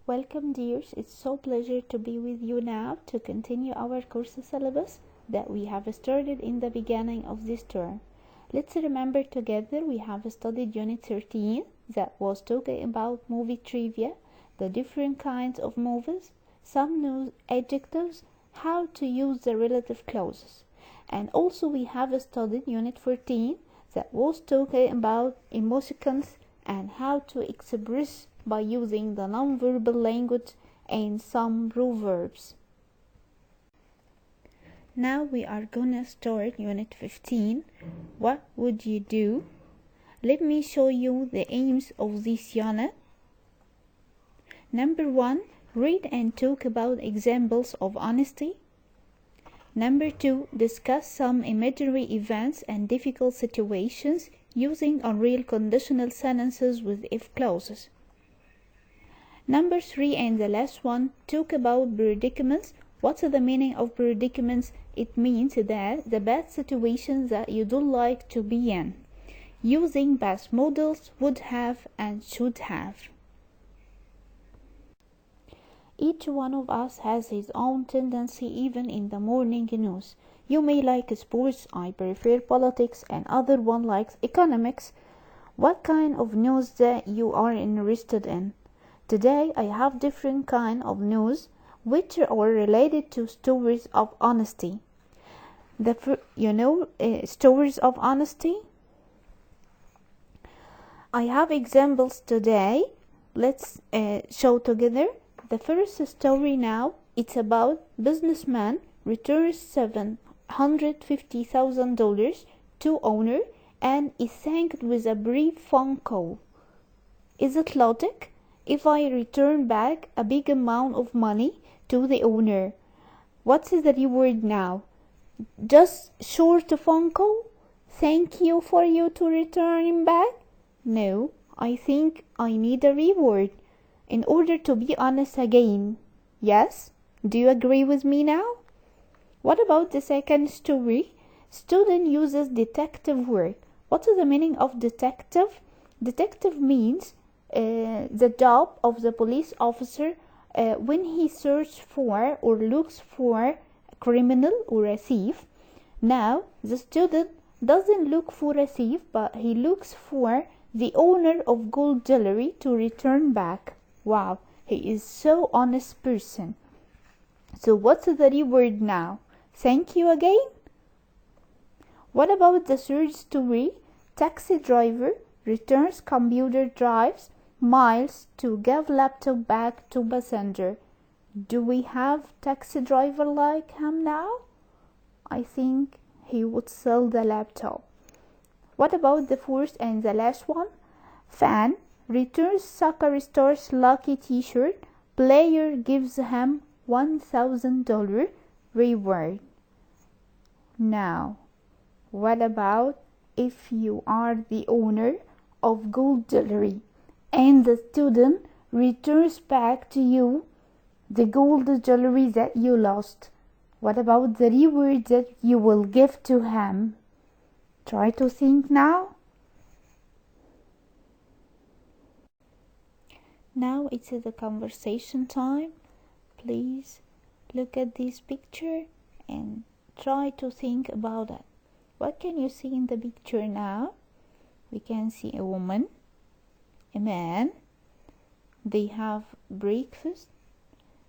Welcome dears, it's so pleasure to be with you now to continue our course syllabus that we have started in the beginning of this term. Let's remember together we have studied Unit 13 that was talking about movie trivia, the different kinds of movies, some new adjectives, how to use the relative clauses. And also we have studied Unit 14 that was talking about emotions and how to express by using the non-verbal language and some proverbs. Now we are gonna start Unit 15. What would you do? Let me show you the aims of this unit. Number 1, read and talk about examples of honesty. Number 2, discuss some imaginary events and difficult situations using unreal conditional sentences with if clauses. Number 3 and the last one, talk about predicaments. What's the meaning of predicaments? It means that the bad situations that you don't like to be in, using past models would have and should have. Each one of us has his own tendency even in the morning news. You may like sports, I prefer politics, and other one likes economics. What kind of news that you are interested in? Today I have different kind of news which are related to stories of honesty. Stories of honesty. I have examples today. Let's show together. The first story now, it's about businessman returns $750,000 to owner and is thanked with a brief phone call. Is it logic? If I return back a big amount of money to the owner, what's the reward now? Just short phone call? Thank you for you to return back? No, I think I need a reward in order to be honest again. Yes? Do you agree with me now? What about the second story? Student uses detective work. What is the meaning of detective? Detective means the job of the police officer when he searches for or looks for a criminal or a thief. Now the student doesn't look for a thief, but he looks for the owner of gold jewelry to return back. Wow, he is so honest person. So what's the reward now? Thank you again? What about the third story? Taxi driver returns computer drives miles to give laptop back to passenger. Do we have taxi driver like him now? I think he would sell the laptop. What about the fourth and the last one? Fan returns soccer star's lucky t-shirt. Player gives him $1,000 reward. Now, what about if you are the owner of gold jewelry and the student returns back to you the gold jewelry that you lost? What about the reward that you will give to him? Try to think now. Now it's the conversation time. Please look at this picture and try to think about it. What can you see in the picture now? We can see a woman, a man. They have breakfast.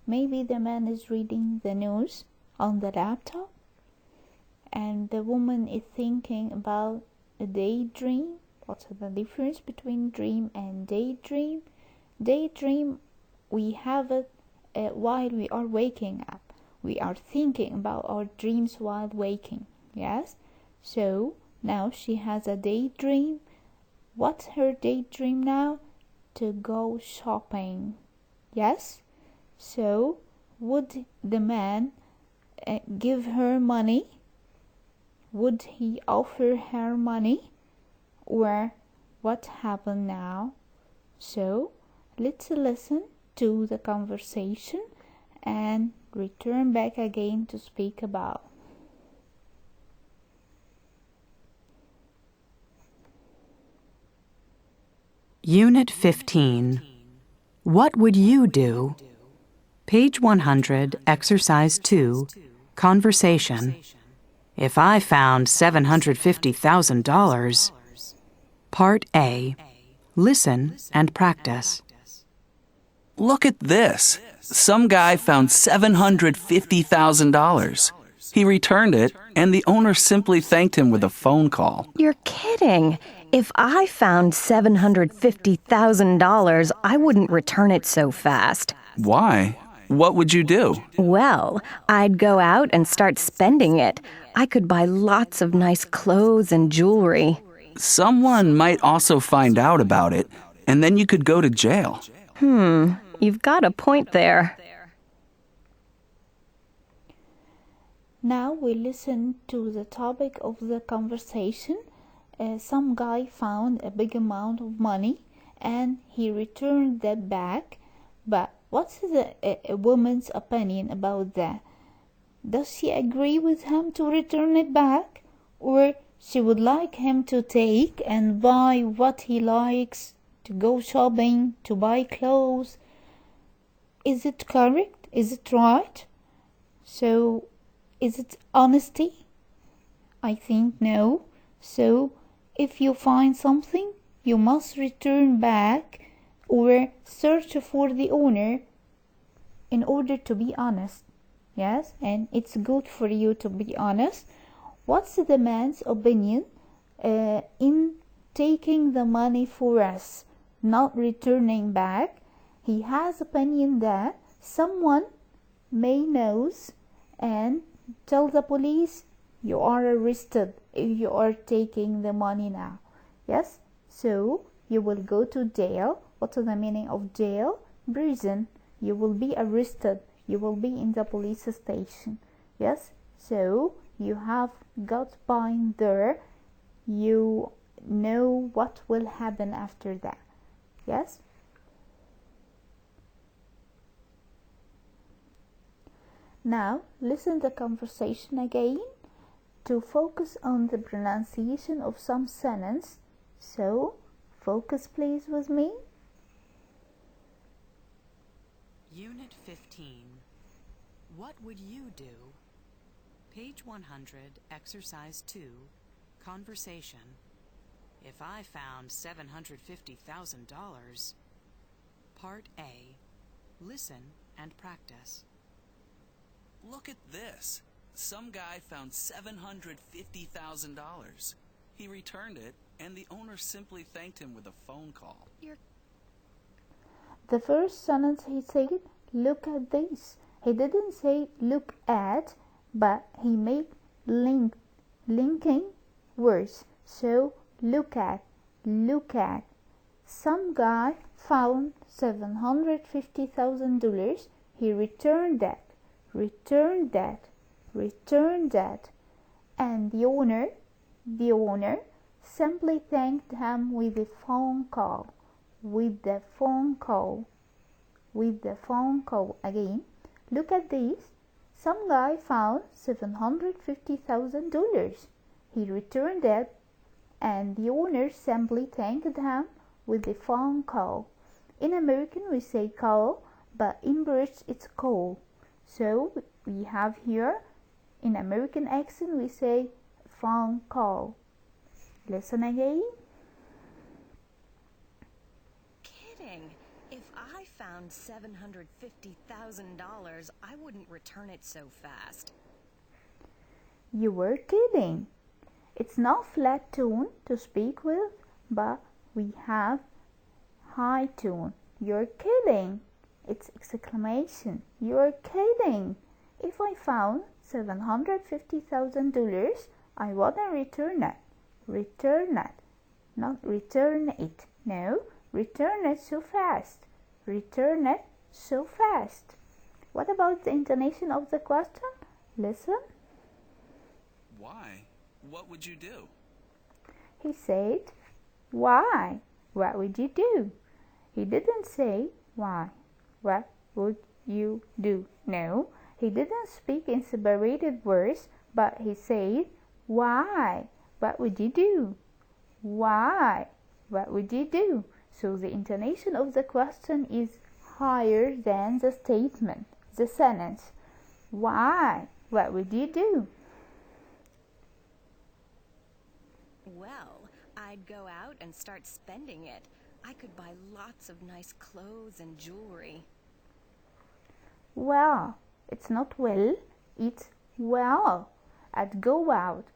Maybe the man is reading the news on the laptop, and the woman is thinking about a daydream. What's the difference between dream and daydream? Daydream, we have it while we are waking up. We are thinking about our dreams while waking. Yes? So now she has a daydream. What's her daydream now? To go shopping. Yes? So would the man give her money? Would he offer her money? Or what happened now? So let's listen to the conversation and return back again to speak about. Unit 15. What would you do? Page 100, Exercise 2, Conversation. If I found $750,000. Part A. Listen and practice. Look at this. Some guy found $750,000. He returned it, and the owner simply thanked him with a phone call. You're kidding. If I found $750,000, I wouldn't return it so fast. Why? What would you do? Well, I'd go out and start spending it. I could buy lots of nice clothes and jewelry. Someone might also find out about it, and then you could go to jail. You've got a point there. Now we listen to the topic of the conversation. Some guy found a big amount of money and he returned that back. But what's a woman's opinion about that? Does she agree with him to return it back? Or she would like him to take and buy what he likes, to go shopping, to buy clothes? Is it correct? Is it right? So, is it honesty? I think no. So, if you find something, you must return back or search for the owner in order to be honest. Yes, and it's good for you to be honest. What's the man's opinion in taking the money for us, not returning back? He has opinion that someone may knows and tell the police you are arrested if you are taking the money now. Yes, so you will go to jail. What is the meaning of jail? Prison. You will be arrested. You will be in the police station. Yes, so you have got bind there. You know what will happen after that. Yes. Now listen the conversation again to focus on the pronunciation of some sentence. So focus please with me. Unit 15. What would you do? Page 100, Exercise 2, Conversation. If I found $750,000. Part A. Listen and practice. Look at this. Some guy found $750,000. He returned it, and the owner simply thanked him with a phone call. The first sentence he said, look at this. He didn't say look at, but he made linking words. So look at. Some guy found $750,000. He returned that. And the owner simply thanked him with a phone call. Again, look at this. Some guy found $750,000. He returned it, and the owner simply thanked him with a phone call. In American we say call, but in British it's call. So we have here in American accent we say phone call. Listen again. Kidding. If I found $750,000, I wouldn't return it so fast. You were kidding. It's not flat tone to speak with, but we have high tone. You're kidding. It's exclamation. You're kidding. If I found $750,000, I wouldn't return it. Return it. Not return it. No, return it so fast. Return it so fast. What about the intonation of the question? Listen. Why? What would you do? He said, why? What would you do? He didn't say, why? What would you do? No, he didn't speak in separated words, but he said, why? What would you do? Why? What would you do? So the intonation of the question is higher than the statement, the sentence. Why? What would you do? Well, I'd go out and start spending it. I could buy lots of nice clothes and jewelry. Well, it's not well, it's well. I'd go out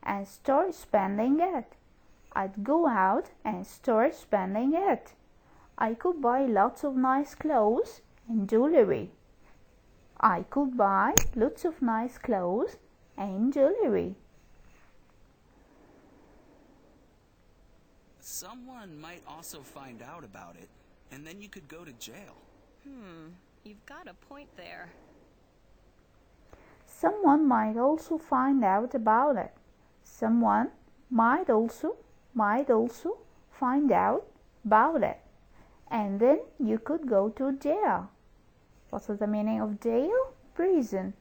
and start spending it. I'd go out and start spending it. I could buy lots of nice clothes and jewelry. I could buy lots of nice clothes and jewelry. Someone might also find out about it, and then you could go to jail. You've got a point there. Someone might also find out about it. Someone might also find out about it. And then you could go to jail. What is the meaning of jail? Prison.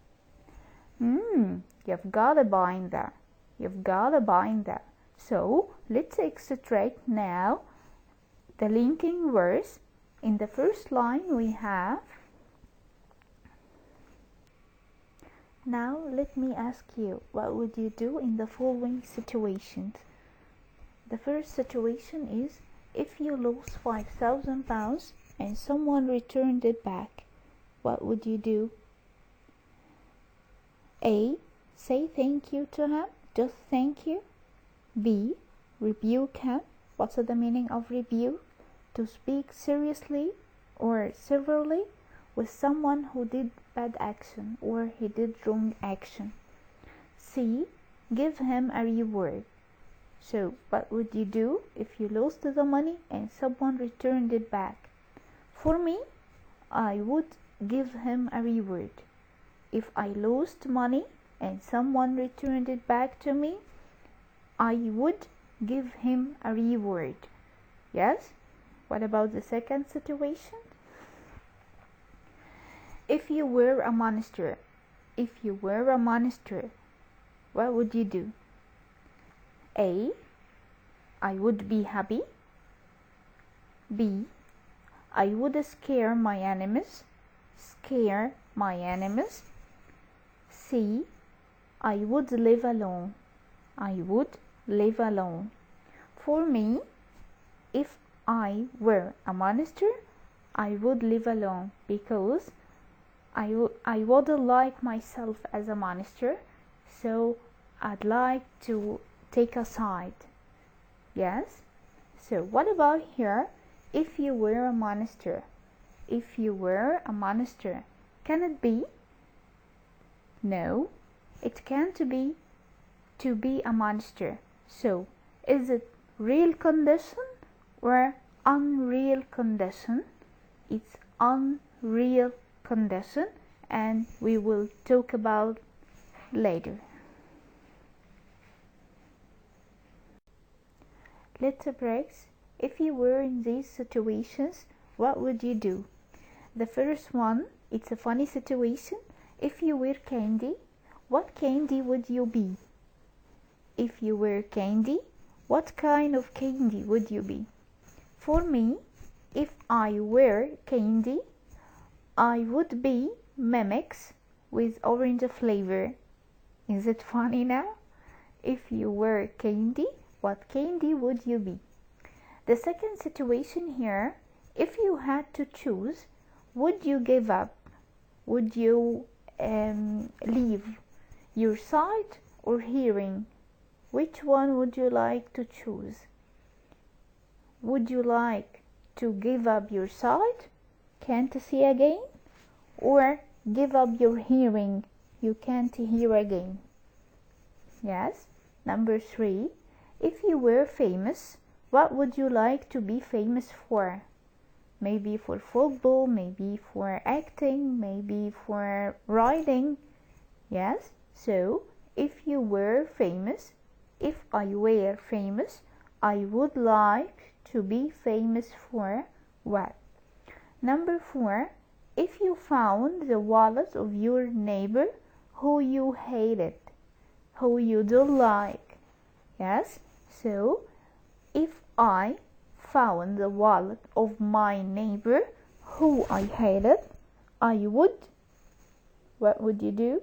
You've got a point there. You've got a point there. So let's extract now the linking words. In the first line we have. Now let me ask you, what would you do in the following situations? The first situation is, if you lose £5,000 and someone returned it back, what would you do? A. Say thank you to him, just thank you. B. Rebuke him. What's the meaning of rebuke? To speak seriously or severely with someone who did bad action or he did wrong action. C. Give him a reward. So what would you do if you lost the money and someone returned it back? For me, I would give him a reward. If I lost money and someone returned it back to me, I would give him a reward. Yes? What about the second situation? If you were a monster, what would you do? A. I would be happy. B. I would scare my enemies. C. I would live alone. For me, if I were a monster, I would live alone because I wouldn't like myself as a monster, so I'd like to take a side. Yes? So what about here? If you were a monster. Can it be? No, it can't be to be a monster. So is it real condition or unreal condition? It's unreal condition, and we will talk about later. Letter breaks. If you were in these situations, what would you do? The first one, it's a funny situation. If you were candy, what candy would you be? If you were candy, what kind of candy would you be? For me, if I were candy, I would be Memex with orange flavor. Is it funny now? If you were candy, what candy would you be? The second situation here, if you had to choose, would you give up? Would you leave your sight or hearing? Which one would you like to choose? Would you like to give up your sight, can't see again, or give up your hearing, you can't hear again? Yes. Number 3, if you were famous, what would you like to be famous for? Maybe for football, maybe for acting, maybe for writing. Yes. So if you were famous, if I were famous, I would like to be famous for what? Number 4, if you found the wallet of your neighbor who you hated, who you don't like. Yes. So if I found the wallet of my neighbor who I hated, I would. What would you do?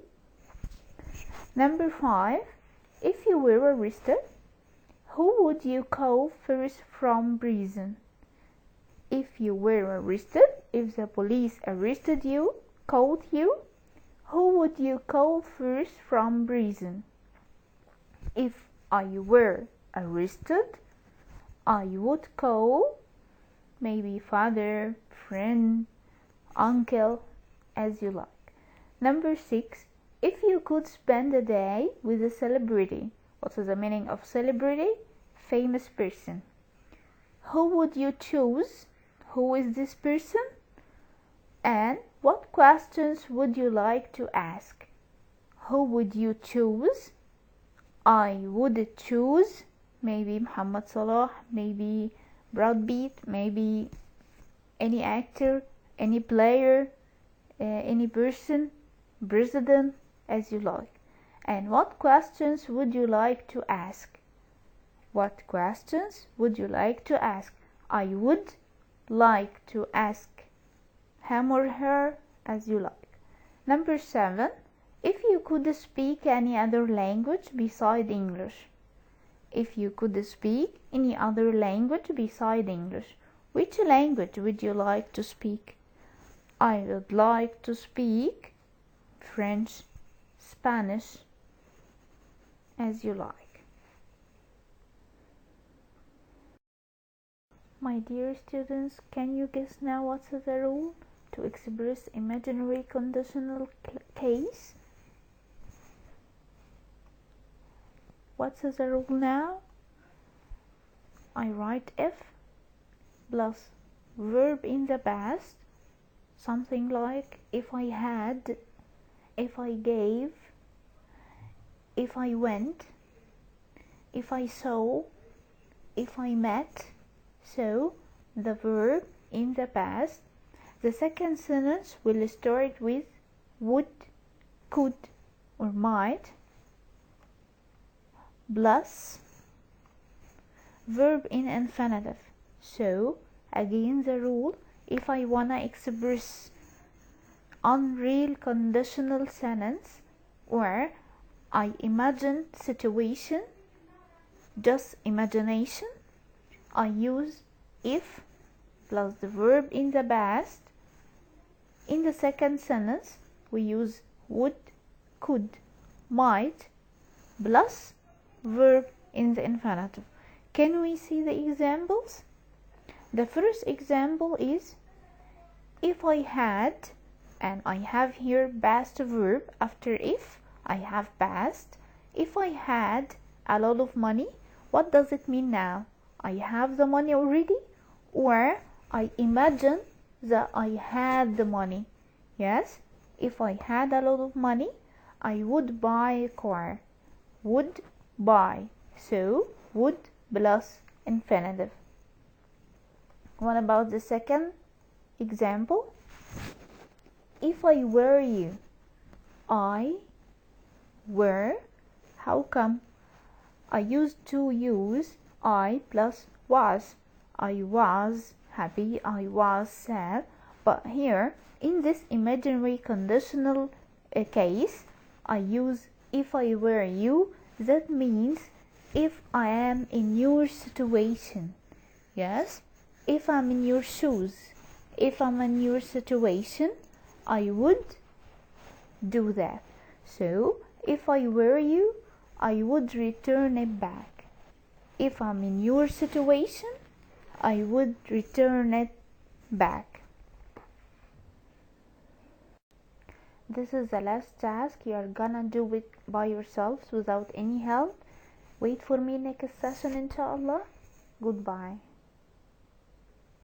Number 5. If you were arrested, who would you call first from prison? If you were arrested, if the police arrested you, caught you, who would you call first from prison? If I were arrested, I would call maybe father, friend, uncle, as you like. Number 6. If you could spend a day with a celebrity, what is the meaning of celebrity? Famous person. Who would you choose? Who is this person? And what questions would you like to ask? Who would you choose? I would choose maybe Muhammad Salah, maybe Brad Pitt, maybe any actor, any player, any person, president, as you like. And what questions would you like to ask? What questions would you like to ask? I would like to ask him or her, as you like. Number 7. If you could speak any other language beside English. If you could speak any other language beside English, which language would you like to speak? I would like to speak French, Spanish, as you like. My dear students, can you guess now what's the rule to express imaginary conditional case? What's the rule now? I write if plus verb in the past, something like if I had, if I gave, if I went, if I saw, if I met. So the verb in the past. The second sentence will start with would, could, or might, plus verb in infinitive. So again the rule, if I wanna express unreal conditional sentence or I imagine situation, just imagination, I use if plus the verb in the past. In the second sentence we use would, could, might plus verb in the infinitive. Can we see the examples? The first example is if I had, and I have here past verb after if, I have past. If I had a lot of money, what does it mean now? I have the money already, or I imagine that I had the money. Yes, if I had a lot of money, I would buy a car. Would buy. So would plus infinitive. What about the second example? If I were you, I were. How come? I used to use I plus was. I was happy, I was sad. But here in this imaginary conditional case, I use if I were you. That means if I am in your situation. Yes, if I'm in your shoes, if I'm in your situation, I would do that. So if I were you, I would return it back. If I'm in your situation, I would return it back. This is the last task. You are gonna do it by yourselves without any help. Wait for me next session, inshallah. Goodbye.